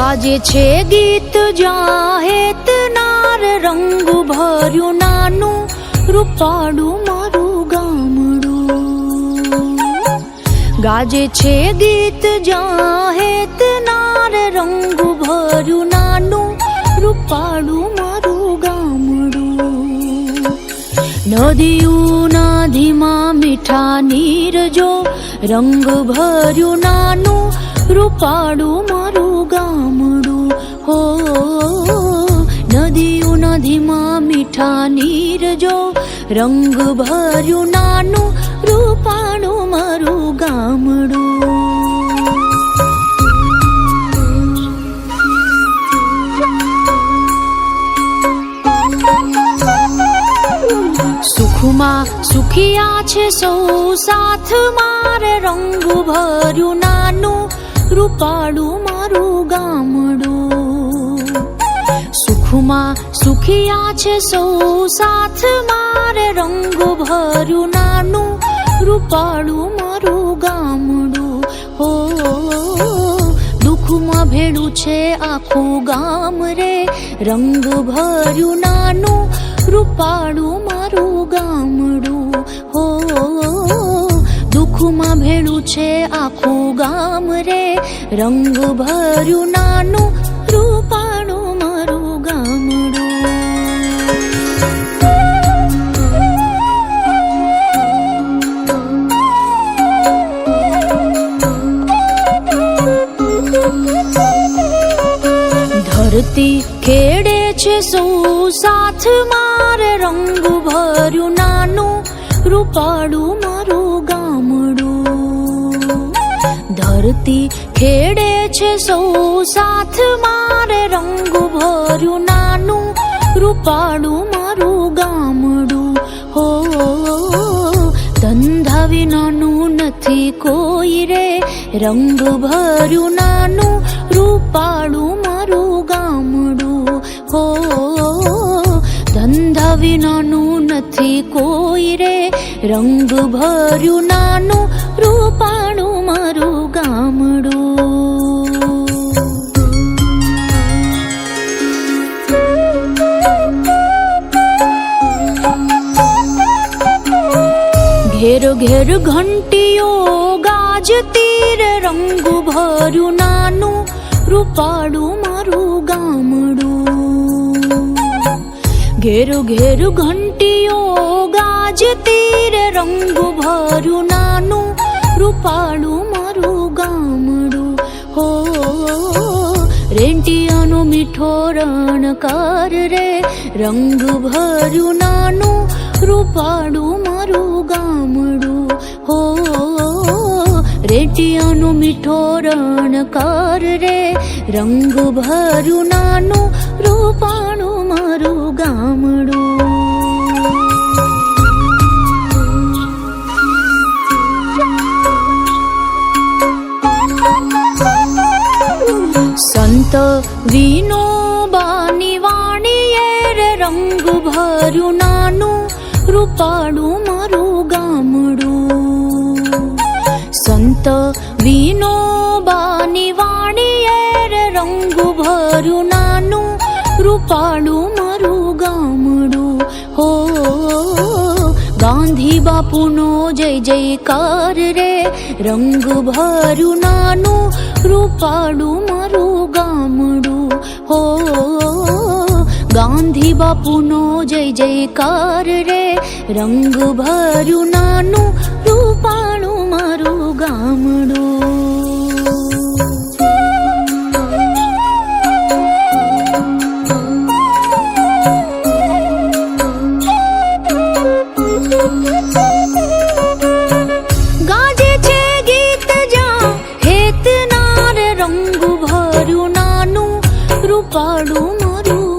ગાજે છે ગીત જાહેત નાર રંગ ભર્યું નાનું રૂપાળું મારું ગામડું. ગાજે છે ગીત જાહેત નાર રંગ ભર્યું નાનું રૂપાળું મારું ગામડું. નદીયું નદીમાં મીઠા નીર જો રંગ ભર્યું નાનું રૂપાળું મારું ગામડું. હો નદીયું નદીમાં મીઠા નીર જો રંગ ભર્યું નાનું રૂપાળું મારું ગામડું. સુખમાં સુખિયા છે સૌ સાથ મારે રંગ ભર્યું નાનું રૂપાળું મારું ગામડું. સુખમાં સુખિયા છે સૌ સાથ મારે રંગ ભર્યું નાનું રૂપાળું મારું ગામડું. હો દુઃખમાં ભેળું છે આખું ગામ રે રંગ ભર્યું નાનું રૂપાળું મારું ગામડું. હો દુઃખમાં ભેળું છે આખું ગામ રે રંગ ભર્યું નાનું રૂપાળું મારું ગામડું. ધરતી ખેડે છે સૌ સાથ મારે રંગ ભર્યું નાનું રૂપાળું મારું ગામડું. ધરતી ખેડે છે સૌ સાથ મારે રંગ ભર્યું નાનું રૂપાળું મારું ગામડું. હો ધંધા વિનાનું નથી કોઈ રે રંગ ભર્યું નાનું રૂપાળું મારું ગામડું. હો ધંધા વિનાનું નથી કોઈ રે રંગ ભર્યું નાનું રૂપાળું મારું ગામડું. ઘેર ઘેર ઘંટીઓ ગાજતી રે રંગ ભર્યું નાનું રૂપાળું મારું ગામડું. ઘેર ઘેર ઘંટીઓ ગાજતી રે રંગ ભર્યું નાનું રૂપાળું મારું ગામડું. હો રેંટિયાનો મીઠો રણકાર રે રંગ ભર્યું નાનું રૂપાળું મારું ગામડું. હો રેંટિયાનો મીઠો રણકાર રે રંગ ભર્યું નાનું રૂપાળું મારું ગામડું. સંત વિનોબાની વાણીએ રે રંગ ભર્યું નાનું રૂપાળું મારું ગામડું. સંત વિનોબાની વાણીએ રે રંગ ભર્યું નાનું રૂપાળું મારું ગામડું. હો ગાંધી બાપુનો જય જયકાર રે રંગ ભર્યું નાનું રૂપાળું મારું ગામડું. હો ગાંધી બાપુનો જય જયકાર રે રંગ ભર્યું નાનું રૂપાળું મારું ગામડું. ગાજે છે ગીત જાહેત નાર રંગ ભર્યું નાનું રૂપાળું મારું